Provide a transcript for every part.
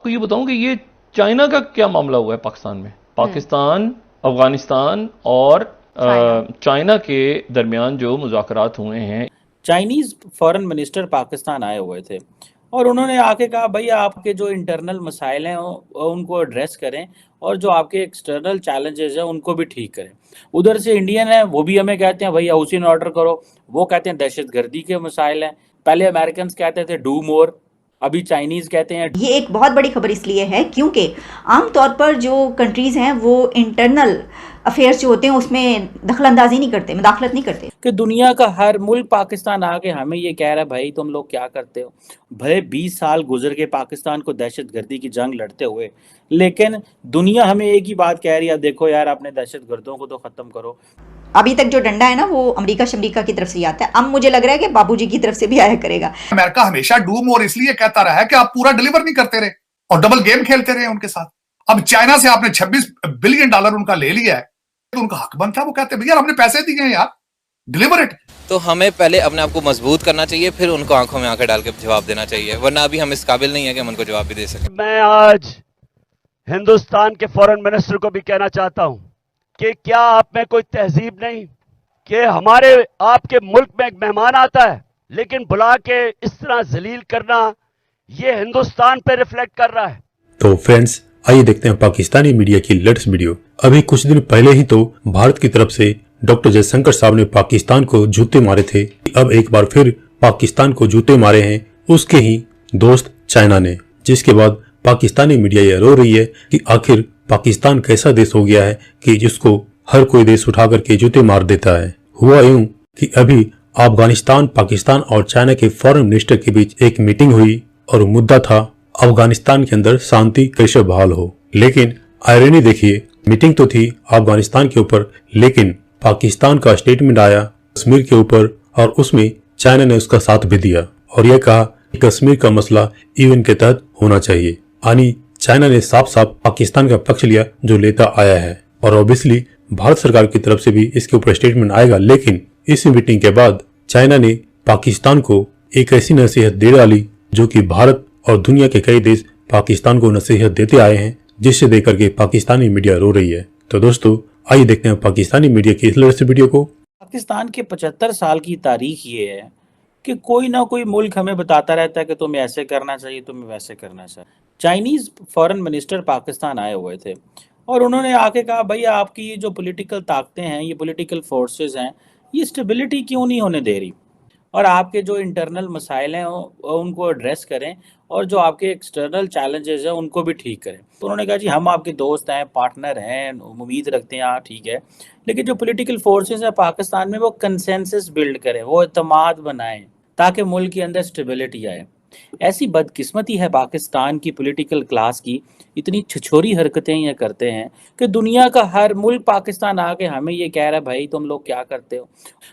आपको ये बताऊं कि ये चाइना का क्या मामला हुआ है पाकिस्तान में। पाकिस्तान, अफगानिस्तान और चाइना के दरमियान जो मुज़ाकरात हुए हैं। चाइनीज फॉरेन मिनिस्टर पाकिस्तान आए हुए थे और उन्होंने आके कहा भाई आपके जो इंटरनल मसाइल हैं उनको एड्रेस करें और जो आपके एक्सटर्नल चैलेंजेस हैं उनको भी ठीक करें। उधर से इंडियन है वो भी हमें कहते हैं भाई हाउस इन ऑर्डर करो, वो कहते हैं दहशतगर्दी के मसाइल हैं। पहले अमेरिकन कहते थे डू मोर, अभी चाइनीज कहते हैं। ये एक बहुत बड़ी खबर इसलिए है क्योंकि आमतौर पर जो कंट्रीज हैं वो इंटरनल अफेयर्स जो होते हैं उसमें दखल अंदाजी नहीं करते, मुदाखलत नहीं करते। कि दुनिया का हर मुल्क पाकिस्तान आके हमें ये कह रहा है भाई तुम लोग क्या करते हो। भले 20 साल गुजर के पाकिस्तान को दहशतगर्दी की जंग लड़ते हुए, लेकिन दुनिया हमें एक ही बात कह रही है, देखो यार अपने दहशतगर्दों को तो खत्म करो। अभी तक जो डंडा है ना वो अमेरिका शमरीका की तरफ से ही आता है, अब मुझे लग रहा है कि बाबूजी की तरफ से भी आया करेगा। अमेरिका हमेशा डू मोर इसलिए कहता रहा है कि आप पूरा डिलीवर नहीं करते रहे और डबल गेम खेलते रहे उनके साथ। अब चाइना से आपने $26 बिलियन उनका ले लिया है, तो उनका हक बनता है, वो कहते हैं भैया हमने पैसे दिए हैं यार, डिलीवर इट। तो हमें पहले अपने आप को मजबूत करना चाहिए, फिर उनको आंखों में आंखें डाल के जवाब देना चाहिए, वरना अभी हम इस काबिल नहीं है कि हम उनको जवाब भी दे सकें। मैं आज हिंदुस्तान के फॉरेन मिनिस्टर को भी कहना चाहता हूं कि क्या आप में कोई तहजीब नहीं कि हमारे आपके मुल्क में एक मेहमान आता है लेकिन बुला के इस तरह जलील करना, ये हिंदुस्तान पे रिफ्लेक्ट कर रहा है। तो फ्रेंड्स आइए देखते हैं पाकिस्तानी मीडिया की लेटेस्ट वीडियो। अभी कुछ दिन पहले ही तो भारत की तरफ से डॉक्टर जयशंकर साहब ने पाकिस्तान को जूते मारे थे, अब एक बार फिर पाकिस्तान को जूते मारे हैं उसके ही दोस्त चाइना ने, जिसके बाद पाकिस्तानी मीडिया ये रो रही है कि आखिर पाकिस्तान कैसा देश हो गया है कि जिसको हर कोई देश उठा करके जूते मार देता है। हुआ यूं कि अभी अफगानिस्तान, पाकिस्तान और चाइना के फॉरेन मिनिस्टर के बीच एक मीटिंग हुई और मुद्दा था अफगानिस्तान के अंदर शांति कैसे बहाल हो। लेकिन आयरनी देखिए, मीटिंग तो थी अफगानिस्तान के ऊपर, लेकिन पाकिस्तान का स्टेटमेंट आया कश्मीर के ऊपर और उसमें चाइना ने उसका साथ भी दिया और यह कहा कि कश्मीर का मसला यूएन के तहत होना चाहिए। यानी चाइना ने साफ साफ पाकिस्तान का पक्ष लिया जो लेता आया है और ऑब्वियसली भारत सरकार की तरफ से भी इसके ऊपर स्टेटमेंट आएगा। लेकिन इस मीटिंग के बाद चाइना ने पाकिस्तान को एक ऐसी नसीहत दे डाली जो कि भारत और दुनिया के कई देश पाकिस्तान को नसीहत देते आए हैं, जिससे देकर के पाकिस्तानी मीडिया रो रही है। तो दोस्तों आइए देखते हैं पाकिस्तानी मीडिया की इस लेटेस्ट वीडियो को। पाकिस्तान के 75 साल की तारीख ये है कि कोई ना कोई मुल्क हमें बताता रहता है कि तुम्हें ऐसे करना चाहिए, तुम्हें वैसे करना चाहिए। चाइनीज फॉरेन मिनिस्टर पाकिस्तान आए हुए थे और उन्होंने आके कहा भाई आपकी ये जो पॉलिटिकल ताकतें हैं, ये पॉलिटिकल फोर्सेस हैं, ये स्टेबिलिटी क्यों नहीं होने दे रही और आपके जो इंटरनल मसाइल हैं उनको एड्रेस करें और जो आपके एक्सटर्नल चैलेंजेस हैं उनको भी ठीक करें। तो उन्होंने कहा जी हम आपके दोस्त हैं, पार्टनर हैं, उम्मीद रखते हैं, हाँ ठीक है, लेकिन जो पॉलिटिकल फोर्सेस हैं पाकिस्तान में वो कंसेंसस बिल्ड करें, वो इत्तेमाद बनाएं ताकि मुल्क के अंदर स्टेबिलिटी आए। ऐसी बदकिस्मती है पाकिस्तान की पॉलिटिकल क्लास की, इतनी छिछोरी हरकतें ये करते हैं कि दुनिया का हर मुल्क पाकिस्तान आके हमें ये कह रहा है भाई तुम लोग क्या करते हो।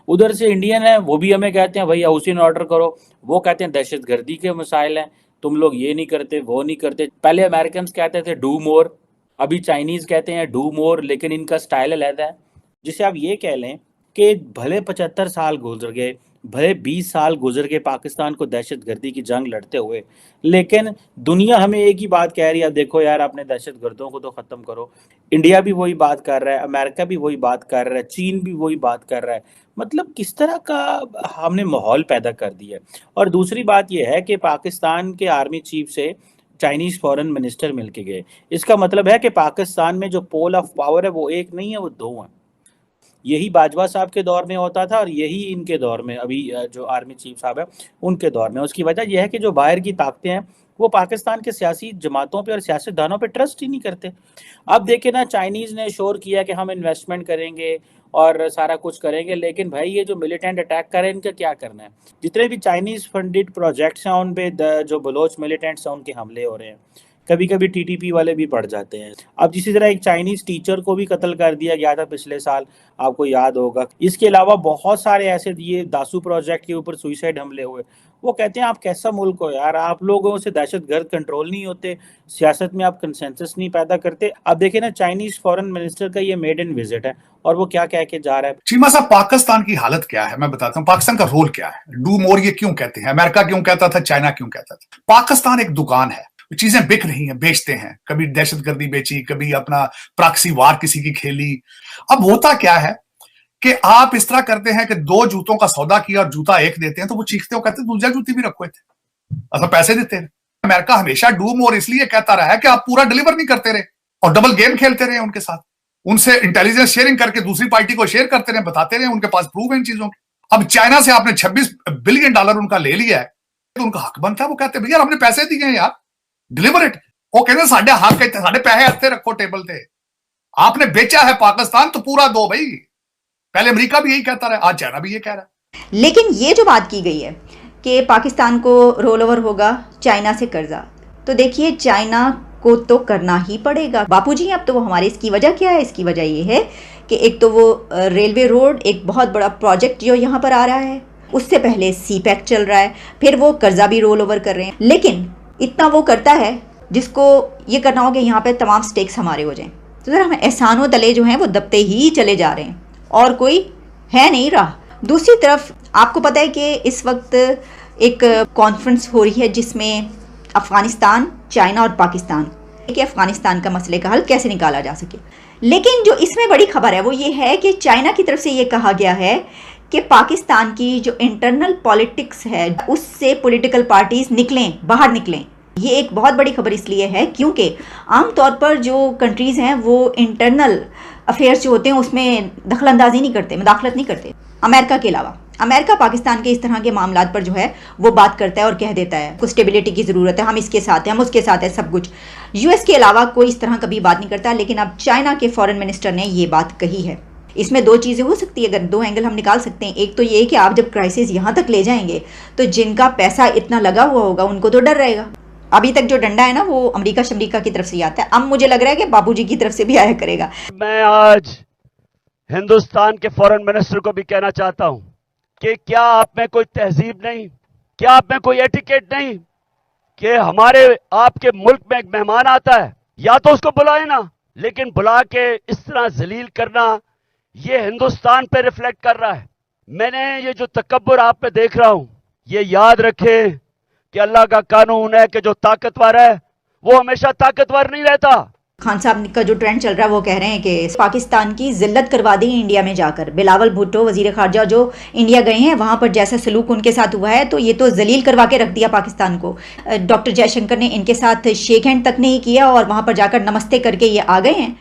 उधर से इंडियन है वो भी हमें कहते हैं भाई हाउस इन ऑर्डर करो, वो कहते हैं दहशतगर्दी के मसाइल हैं, तुम लोग ये नहीं करते, वो नहीं करते। पहले अमेरिकन कहते थे डू मोर, अभी चाइनीज कहते हैं डू मोर, लेकिन इनका स्टाइल अलग है। जिसे आप ये कह लें कि भले 75 साल गुजर गए, भले 20 साल गुजर के पाकिस्तान को दहशतगर्दी की जंग लड़ते हुए, लेकिन दुनिया हमें एक ही बात कह रही है, देखो यार अपने दहशतगर्दों को तो ख़त्म करो। इंडिया भी वही बात कर रहा है, अमेरिका भी वही बात कर रहा है, चीन भी वही बात कर रहा है। मतलब किस तरह का हमने माहौल पैदा कर दिया है। और दूसरी बात यह है कि पाकिस्तान के आर्मी चीफ से चाइनीज़ फॉरेन मिनिस्टर मिल के गए, इसका मतलब है कि पाकिस्तान में जो पोल ऑफ पावर है वो एक नहीं है, वो दो हैं। यही बाजवा साहब के दौर में होता था और यही इनके दौर में, अभी जो आर्मी चीफ साहब है उनके दौर में। उसकी वजह यह है कि जो बाहर की ताकतें हैं वो पाकिस्तान के सियासी जमातों पे और सियासतदानों पे ट्रस्ट ही नहीं करते। अब देखे ना, चाइनीज़ ने शोर किया कि हम इन्वेस्टमेंट करेंगे और सारा कुछ करेंगे, लेकिन भाई ये जो मिलिटेंट अटैक कर रहे हैं इनका क्या करना है। जितने भी चाइनीज़ फंडेड प्रोजेक्ट्स हैं उन पे जो बलोच मिलिटेंट्स हैं उनके हमले हो रहे हैं, कभी कभी टीटीपी वाले भी पड़ जाते हैं। अब जिसी तरह एक चाइनीज़ टीचर को भी कत्ल कर दिया गया था पिछले साल, आपको याद होगा। इसके अलावा बहुत सारे ऐसे ये दासू प्रोजेक्ट के ऊपर सुइसाइड हमले हुए। वो कहते हैं आप कैसा मुल्क हो यार, आप लोगों से दहशतगर्द कंट्रोल नहीं होते, सियासत में आप कंसेंसस नहीं पैदा करते। अब देखें ना, चाइनीज़ फॉरेन मिनिस्टर का ये मेडन विजिट है और वो क्या कह के जा रहा है। चीमा साहब, पाकिस्तान की हालत क्या है मैं बताता हूँ, पाकिस्तान का रोल क्या है। डू मोर ये क्यों कहते हैं, अमेरिका क्यों कहता था, चाइना क्यों कहता था। पाकिस्तान एक दुकान है, चीजें बिक रही हैं, बेचते हैं, कभी दहशतगर्दी बेची, कभी अपना प्रॉक्सी वार किसी की खेली। अब होता क्या है कि आप इस तरह करते हैं कि 2 जूतों का सौदा किया और जूता एक देते हैं तो वो चीखते हो, कहते हैं दूसरा जूती भी रखो थे, अगर पैसे देते हैं। अमेरिका हमेशा डू मोर इसलिए कहता रहा है कि आप पूरा डिलीवर नहीं करते रहे और डबल गेम खेलते रहे उनके साथ, उनसे इंटेलिजेंस शेयरिंग करके दूसरी पार्टी को शेयर करते रहे, बताते रहे, उनके पास प्रूफ है इन चीजों के। अब चाइना से आपने $26 बिलियन उनका ले लिया है तो उनका हक बनता है, वो कहते हैं भैया हमने पैसे दिए हैं यार, डिलीवर इट। वो कहते हैं साढ़े हक साढ़े पैसे हत्थे रखो टेबल पे, आपने बेचा है पाकिस्तान तो पूरा दो भाई। पहले अमेरिका भी यही कहता रहा, आज चाइना भी ये कह रहा है। लेकिन ये जो बात की गई है कि पाकिस्तान को रोल ओवर होगा चाइना से कर्जा, तो देखिए चाइना को तो करना ही पड़ेगा बापूजी। अब तो वो हमारे, इसकी वजह क्या है? इसकी वजह ये है कि एक तो वो रेलवे रोड, एक बहुत बड़ा प्रोजेक्ट जो यहाँ पर आ रहा है, उससे पहले CPEC चल रहा है, फिर वो कर्जा भी रोल ओवर कर रहे हैं। लेकिन इतना वो करता है जिसको ये करना हो कि यहाँ पे तमाम स्टेक्स हमारे हो जाएं। तो जरा हम एहसानों तले जो हैं वो दबते ही चले जा रहे हैं और कोई है नहीं रहा। दूसरी तरफ आपको पता है कि इस वक्त एक कॉन्फ्रेंस हो रही है जिसमें अफ़गानिस्तान, चाइना और पाकिस्तान कि अफ़गानिस्तान का मसले का हल कैसे निकाला जा सके। लेकिन जो इसमें बड़ी खबर है वो ये है कि चाइना की तरफ से ये कहा गया है कि पाकिस्तान की जो इंटरनल पॉलिटिक्स है उससे पॉलिटिकल पार्टीज निकलें, बाहर निकलें। ये एक बहुत बड़ी खबर इसलिए है क्योंकि आमतौर पर जो कंट्रीज़ हैं वो इंटरनल अफेयर्स जो होते हैं उसमें दखलंदाजी नहीं करते, मुदाखलत नहीं करते, अमेरिका के अलावा। अमेरिका पाकिस्तान के इस तरह के मामलात पर जो है वो बात करता है और कह देता है कुछ स्टेबिलिटी की ज़रूरत है, हम इसके साथ हैं, हम उसके साथ है, सब कुछ। US के अलावा कोई इस तरह कभी बात नहीं करता। लेकिन अब चाइना के फॉरेन मिनिस्टर ने ये बात कही है। इसमें 2 चीज़ें हो सकती है, अगर 2 एंगल हम निकाल सकते हैं। एक तो ये कि आप जब क्राइसिस यहाँ तक ले जाएंगे तो जिनका पैसा इतना लगा हुआ होगा उनको तो डर रहेगा। अभी तक जो डंडा है ना वो अमेरिका की तरफ से ही आता है, अब मुझे लग रहा है कि बापूजी की तरफ से भी आया करेगा। मैं आज हिंदुस्तान के फॉरेन मिनिस्टर को भी कहना चाहता हूं कि क्या आप में कोई तहजीब नहीं, क्या आप में कोई एटिकेट नहीं कि हमारे आपके मुल्क में एक मेहमान आता है, या तो उसको बुलाए ना, लेकिन बुला के इस तरह जलील करना ये हिंदुस्तान पे रिफ्लेक्ट कर रहा है। मैंने ये जो तकब्बुर आप पे देख रहा हूं, ये याद रखें कि अल्लाह का कानून है कि जो ताकतवर है वो हमेशा ताकतवर नहीं रहता। खान साहब का जो ट्रेंड चल रहा है वो कह रहे हैं कि पाकिस्तान की जिल्लत करवा दी इंडिया में जाकर। बिलावल भुट्टो वजीर खारजा जो इंडिया गए हैं वहां पर जैसा सलूक उनके साथ हुआ है तो ये तो जलील करवा के रख दिया पाकिस्तान को। डॉक्टर जयशंकर ने इनके साथ शेक हैंड तक नहीं किया और वहां पर जाकर नमस्ते करके ये आ गए हैं।